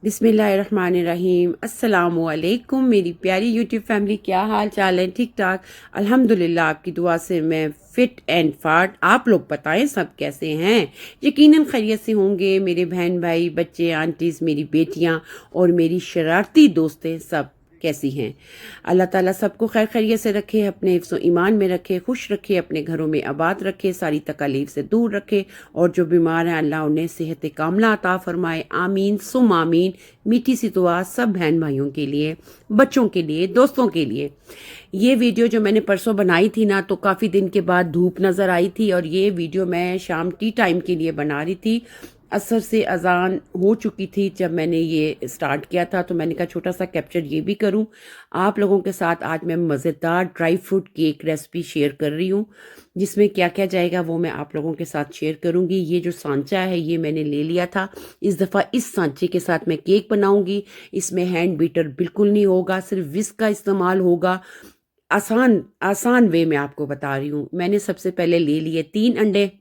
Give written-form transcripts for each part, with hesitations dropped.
बिस्मिल्लाहिर्रहमानिर्रहीम। अस्सलामुअलैकुम मेरी प्यारी यूट्यूब फैमिली, क्या हाल चाल है? ठीक ठाक अल्हम्दुलिल्लाह। आपकी दुआ से मैं फ़िट एंड फाट। आप लोग बताएं सब कैसे हैं? यकीनन खैरियत से होंगे। मेरे बहन भाई, बच्चे, आंटीज़, मेरी बेटियां और मेरी शरारती दोस्तें सब कैसी हैं? अल्लाह ताला सबको खैर खैरियत से रखे, अपने हिफ्ज़ ईमान में रखे, खुश रखे, अपने घरों में आबाद रखे, सारी तकालीफ से दूर रखे, और जो बीमार हैं अल्लाह उन्हें सेहत कामला अता फरमाए। आमीन सुम आमीन। मीठी सी दुआ सब बहन भाइयों के लिए, बच्चों के लिए, दोस्तों के लिए। ये वीडियो जो मैंने परसों बनाई थी ना, तो काफ़ी दिन के बाद धूप नज़र आई थी, और ये वीडियो मैं शाम टी टाइम के लिए बना रही थी। असर से अजान हो चुकी थी जब मैंने ये स्टार्ट किया था, तो मैंने कहा छोटा सा कैप्चर ये भी करूं आप लोगों के साथ। आज मैं मज़ेदार dry fruit cake recipe share कर रही हूँ, जिसमें क्या क्या जाएगा वो मैं आप लोगों के साथ शेयर करूंगी। ये जो सांचा है ये मैंने ले लिया था। इस दफ़ा इस सांचे के साथ मैं केक बनाऊंगी। इसमें हैंड बीटर बिल्कुल नहीं होगा, सिर्फ विस्क का इस्तेमाल होगा। आसान आसान वे में आपको बता रही हूँ। मैंने सबसे पहले ले लिए 3 अंडे।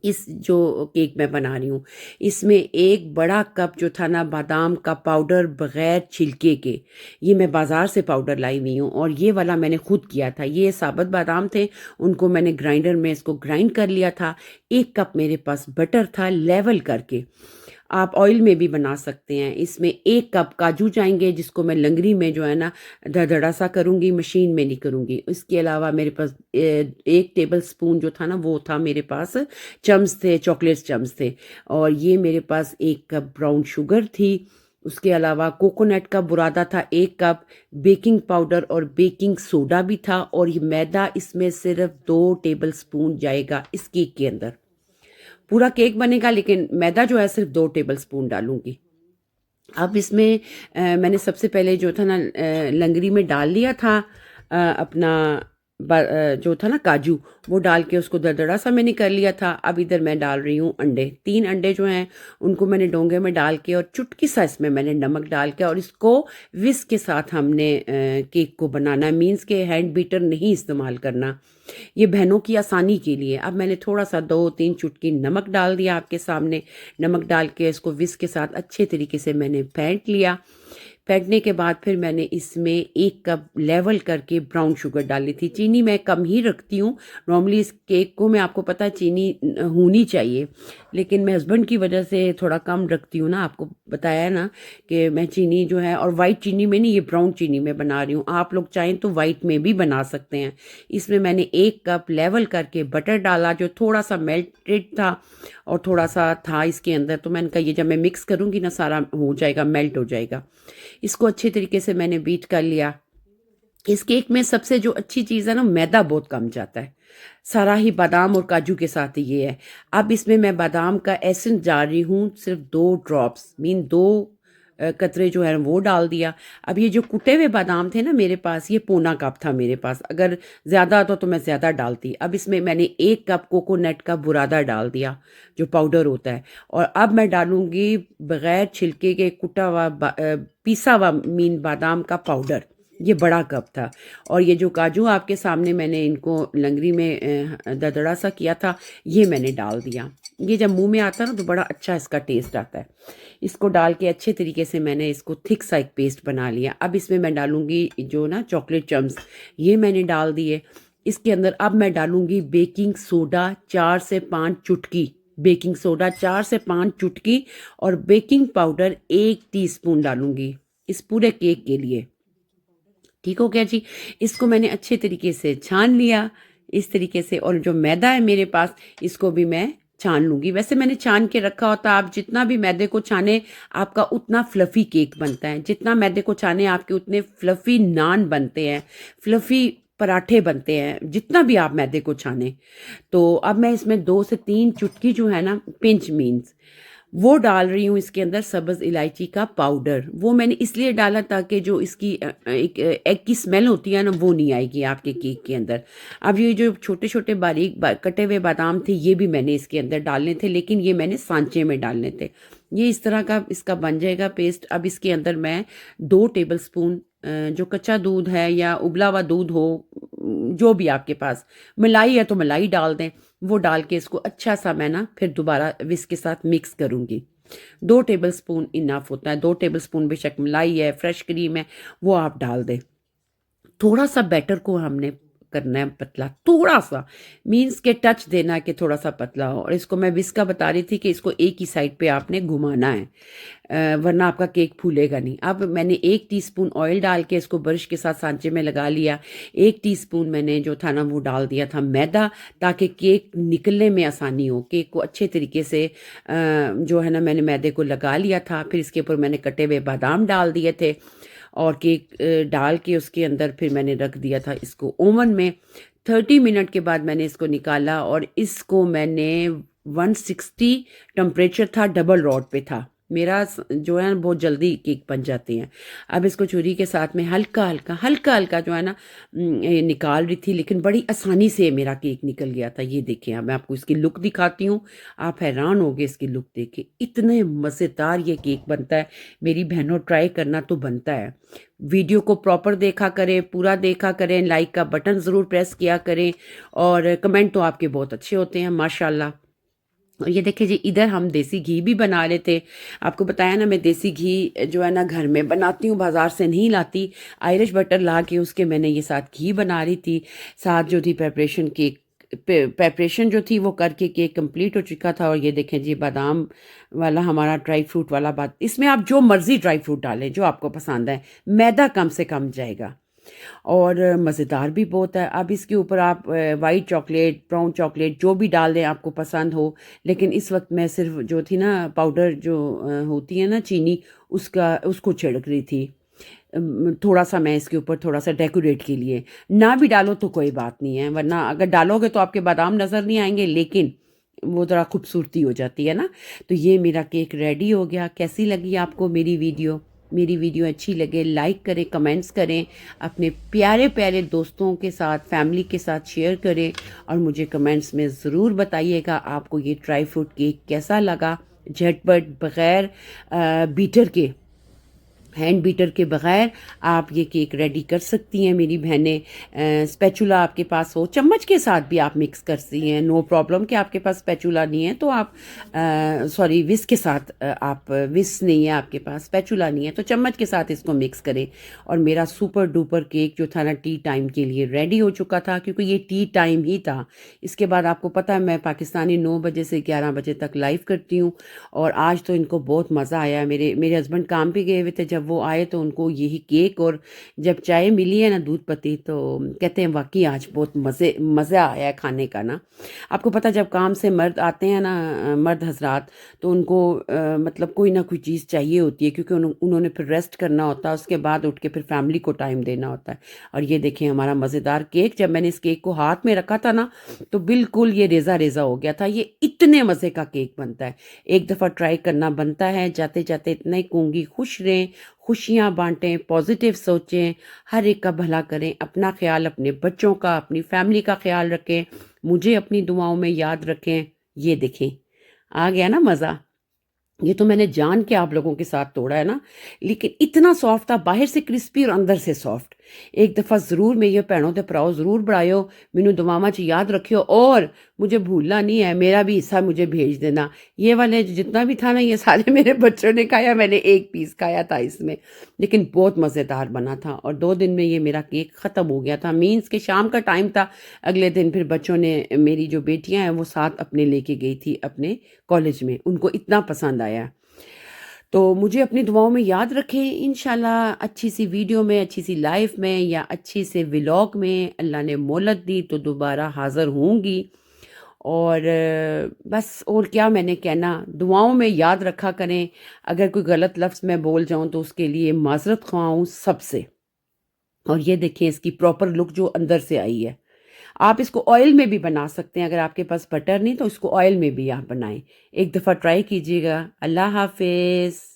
इस जो केक मैं बना रही हूँ, इसमें एक बड़ा कप जो था ना बादाम का पाउडर बग़ैर छिलके के, ये मैं बाज़ार से पाउडर लाई हुई हूँ, और ये वाला मैंने खुद किया था। ये साबुत बादाम थे, उनको मैंने ग्राइंडर में इसको ग्राइंड कर लिया था। 1 कप मेरे पास बटर था लेवल करके। आप ऑयल में भी बना सकते हैं। इसमें 1 कप काजू जाएंगे, जिसको मैं लंगरी में जो है ना धड़धड़ा सा करूँगी, मशीन में नहीं करूँगी। इसके अलावा मेरे पास 1 टेबल स्पून जो था ना वो था मेरे पास, चम्स थे, चॉकलेट चम्स थे। और ये मेरे पास 1 कप ब्राउन शुगर थी। उसके अलावा कोकोनट का बुरादा था 1 कप। बेकिंग पाउडर और बेकिंग सोडा भी था। और ये मैदा इसमें सिर्फ 2 टेबल स्पून जाएगा इस केक के अंदर। पूरा केक बनेगा, लेकिन मैदा जो है सिर्फ 2 टेबल स्पून डालूंगी। अब इसमें मैंने सबसे पहले जो था ना लंगरी में डाल लिया था अपना जो था ना काजू, वो डाल के उसको दरदरा सा मैंने कर लिया था। अब इधर मैं डाल रही हूँ अंडे। 3 अंडे जो हैं उनको मैंने डोंगे में डाल के, और चुटकी सा इसमें मैंने नमक डाल के, और इसको विस्क के साथ हमने केक को बनाना है। मीन्स के हैंड बीटर नहीं इस्तेमाल करना, ये बहनों की आसानी के लिए। अब मैंने थोड़ा सा 2-3 चुटकी नमक डाल दिया आपके सामने। नमक डाल के इसको विस्क के साथ अच्छे तरीके से मैंने फेंट लिया। फेंटने के बाद फिर मैंने इसमें 1 कप लेवल करके ब्राउन शुगर डाली थी। चीनी मैं कम ही रखती हूँ। नॉर्मली इस केक को मैं, आपको पता है, चीनी होनी चाहिए, लेकिन मैं हस्बैंड की वजह से थोड़ा कम रखती हूँ ना। आपको बताया है ना कि मैं चीनी जो है, और वाइट चीनी में नहीं, ये ब्राउन चीनी में बना रही हूँ। आप लोग चाहें तो वाइट में भी बना सकते हैं। इसमें मैंने 1 कप लेवल करके बटर डाला, जो थोड़ा सा मेल्टेड था और थोड़ा सा था इसके अंदर। तो मैंने कहा ये जब मैं मिक्स करूँगी ना सारा हो जाएगा, मेल्ट हो जाएगा। इसको अच्छे तरीके से मैंने बीट कर लिया। इस केक में सबसे जो अच्छी चीज़ है ना, मैदा बहुत कम जाता है। सारा ही बादाम और काजू के साथ ये है। अब इसमें मैं बादाम का एसेंस डाल रही हूँ, सिर्फ 2 ड्रॉप्स, मीन 2 कतरे जो है वो डाल दिया। अब ये जो कुटे हुए बादाम थे ना मेरे पास, ये पौना कप था मेरे पास। अगर ज़्यादा होता तो मैं ज़्यादा डालती। अब इसमें मैंने 1 कप कोकोनट का बुरादा डाल दिया, जो पाउडर होता है। और अब मैं डालूंगी बग़ैर छिलके के कुटा हुआ पीसा हुआ मीन बादाम का पाउडर। ये बड़ा कप था। और ये जो काजू आपके सामने मैंने इनको लंगरी में दरदरा सा किया था, ये मैंने डाल दिया। ये जब मुंह में आता है ना तो बड़ा अच्छा इसका टेस्ट आता है। इसको डाल के अच्छे तरीके से मैंने इसको थिक सा एक पेस्ट बना लिया। अब इसमें मैं डालूंगी जो ना चॉकलेट चम्स, ये मैंने डाल दिए इसके अंदर। अब मैं डालूंगी बेकिंग सोडा 4 से 5 चुटकी, बेकिंग सोडा 4 से 5 चुटकी, और बेकिंग पाउडर 1 टीस्पून डालूंगी इस पूरे केक के लिए। ठीक हो गया जी। इसको मैंने अच्छे तरीके से छान लिया इस तरीके से। और जो मैदा है मेरे पास, इसको भी मैं छान लूंगी। वैसे मैंने छान के रखा होता। आप जितना भी मैदे को छाने, आपका उतना फ्लफी केक बनता है। जितना मैदे को छाने, आपके उतने फ्लफी नान बनते हैं, फ्लफी पराठे बनते हैं, जितना भी आप मैदे को छाने। तो अब मैं इसमें 2 से 3 चुटकी जो है ना, पिंच मीन्स, वो डाल रही हूँ इसके अंदर। सब्ज़ इलायची का पाउडर वो मैंने इसलिए डाला ताकि जो इसकी एक एग की स्मेल होती है ना, वो नहीं आएगी आपके केक के अंदर। अब ये जो छोटे छोटे बारीक कटे हुए बादाम थे, ये भी मैंने इसके अंदर डालने थे, लेकिन ये मैंने सांचे में डालने थे। ये इस तरह का इसका बन जाएगा पेस्ट। अब इसके अंदर मैं 2 टेबल स्पून जो कच्चा दूध है या उबला हुआ दूध हो, जो भी आपके पास, मलाई है तो मलाई डाल दें। वो डाल के इसको अच्छा सा मैं ना फिर दोबारा विस्क के साथ मिक्स करूँगी। 2 टेबलस्पून इनफ होता है। 2 टेबलस्पून बेशक मलाई है, फ्रेश क्रीम है, वो आप डाल दें। थोड़ा सा बैटर को हमने करना है पतला, थोड़ा सा, मीन्स के टच देना है कि थोड़ा सा पतला हो। और इसको मैं विस्का बता रही थी कि इसको एक ही साइड पे आपने घुमाना है, वरना आपका केक फूलेगा नहीं। अब मैंने 1 टीस्पून ऑयल डाल के इसको ब्रश के साथ सांचे में लगा लिया। 1 टीस्पून मैंने जो था ना वो डाल दिया था मैदा, ताकि केक निकलने में आसानी हो। केक को अच्छे तरीके से जो है ना मैंने मैदे को लगा लिया था। फिर इसके ऊपर मैंने कटे हुए बादाम डाल दिए थे और केक डाल के उसके अंदर फिर मैंने रख दिया था इसको ओवन में। 30 मिनट के बाद मैंने इसको निकाला और इसको मैंने 160 टेम्परेचर था, डबल रॉड पे था मेरा, जो है ना बहुत जल्दी केक बन जाते हैं। अब इसको छुरी के साथ में हल्का हल्का जो है ना ये निकाल रही थी, लेकिन बड़ी आसानी से मेरा केक निकल गया था। ये देखें, अब मैं आपको इसकी लुक दिखाती हूँ, आप हैरान होगे इसकी लुक देख के। इतने मज़ेदार ये केक बनता है। मेरी बहनों, ट्राई करना तो बनता है। वीडियो को प्रॉपर देखा करें, पूरा देखा करें, लाइक का बटन ज़रूर प्रेस किया करें, और कमेंट तो आपके बहुत अच्छे होते हैं माशाल्लाह। और ये देखिए जी, इधर हम देसी घी भी बना रहे थे। आपको बताया ना, मैं देसी घी जो है ना घर में बनाती हूँ, बाज़ार से नहीं लाती। आयरिश बटर ला के उसके मैंने ये साथ घी बना रही थी। साथ जो थी प्रेपरेशन जो थी वो करके केक कंप्लीट हो चुका था। और ये देखें जी, बादाम वाला हमारा ड्राई फ्रूट वाला बात, इसमें आप जो मर्ज़ी ड्राई फ्रूट डालें जो आपको पसंद है। मैदा कम से कम जाएगा और मज़ेदार भी बहुत है। अब इसके ऊपर आप वाइट चॉकलेट, ब्राउन चॉकलेट जो भी डाल दें आपको पसंद हो। लेकिन इस वक्त मैं सिर्फ जो थी ना पाउडर जो होती है ना चीनी, उसको छिड़क रही थी। थोड़ा सा मैं इसके ऊपर थोड़ा सा डेकोरेट के लिए। ना भी डालो तो कोई बात नहीं है, वरना अगर डालोगे तो आपके बादाम नज़र नहीं आएंगे, लेकिन वो ज़रा खूबसूरती हो जाती है ना। तो ये मेरा केक रेडी हो गया। कैसी लगी आपको मेरी वीडियो? मेरी वीडियो अच्छी लगे लाइक करें, कमेंट्स करें, अपने प्यारे प्यारे दोस्तों के साथ, फैमिली के साथ शेयर करें, और मुझे कमेंट्स में ज़रूर बताइएगा आपको ये ड्राई फ्रूट केक कैसा लगा। झटपट, बग़ैर बीटर के, हैंड बीटर के बग़ैर आप ये केक रेडी कर सकती हैं मेरी बहनें। स्पैचुला आपके पास हो, चम्मच के साथ भी आप मिक्स कर सकती हैं, नो प्रॉब्लम। कि आपके पास स्पैचुला नहीं है तो आप सॉरी विस्क के साथ आप विस्क नहीं है आपके पास, स्पैचुला नहीं है तो चम्मच के साथ इसको मिक्स करें। और मेरा सुपर डुपर केक जो था ना टी टाइम के लिए रेडी हो चुका था, क्योंकि ये टी टाइम ही था। इसके बाद आपको पता है मैं पाकिस्तानी 9 बजे से 11 बजे तक लाइव करती हूँ। और आज तो इनको बहुत मज़ा आया। मेरे हस्बैंड काम पे गए हुए थे, जब वो आए तो उनको यही केक और जब चाय मिली है ना दूध पत्ती, तो कहते हैं वाकई आज बहुत मज़ा आया है खाने का ना। आपको पता जब काम से मर्द आते हैं ना, मर्द हजरात, तो उनको मतलब कोई ना कोई चीज़ चाहिए होती है, क्योंकि उन्होंने फिर रेस्ट करना होता है, उसके बाद उठ के फिर फैमिली को टाइम देना होता है। और ये देखें हमारा मज़ेदार केक, जब मैंने इस केक को हाथ में रखा था ना तो बिल्कुल ये रेजा रेजा हो गया था। ये इतने मज़े का केक बनता है, एक दफ़ा ट्राई करना बनता है। जाते जाते इतना ही कहूँगी, खुश रहें, खुशियाँ बांटें, पॉजिटिव सोचें, हर एक का भला करें, अपना ख्याल, अपने बच्चों का, अपनी फैमिली का ख्याल रखें, मुझे अपनी दुआओं में याद रखें। ये देखें, आ गया ना मज़ा। ये तो मैंने जान के आप लोगों के साथ तोड़ा है ना, लेकिन इतना सॉफ्ट था, बाहर से क्रिस्पी और अंदर से सॉफ्ट। एक दफ़ा ज़रूर मेरी भैनों ते भराओ ज़रूर बनायो, मैनू दुआवां च याद रखियो, और मुझे भूलना नहीं है, मेरा भी हिस्सा मुझे भेज देना। ये वाले जितना भी था ना, ये सारे मेरे बच्चों ने खाया, मैंने एक पीस खाया था इसमें, लेकिन बहुत मज़ेदार बना था। और 2 दिन में ये मेरा केक ख़त्म हो गया था। मीन्स के शाम का टाइम था, अगले दिन फिर बच्चों ने, मेरी जो बेटियाँ हैं वो साथ अपने लेके गई थी अपने कॉलेज में, उनको इतना पसंद आया। तो मुझे अपनी दुआओं में याद रखें। इंशाल्लाह अच्छी सी वीडियो में, अच्छी सी लाइफ में, या अच्छी से व्लॉग में अल्लाह ने मोहलत दी तो दोबारा हाज़िर होंगी। और बस और क्या मैंने कहना, दुआओं में याद रखा करें। अगर कोई गलत लफ्ज़ मैं बोल जाऊं तो उसके लिए माज़रत ख्वाह हूं सबसे। और ये देखें इसकी प्रॉपर लुक जो अंदर से आई है। आप इसको ऑयल में भी बना सकते हैं, अगर आपके पास बटर नहीं तो इसको ऑयल में भी आप बनाएं। एक दफ़ा ट्राई कीजिएगा। अल्लाह हाफिज़।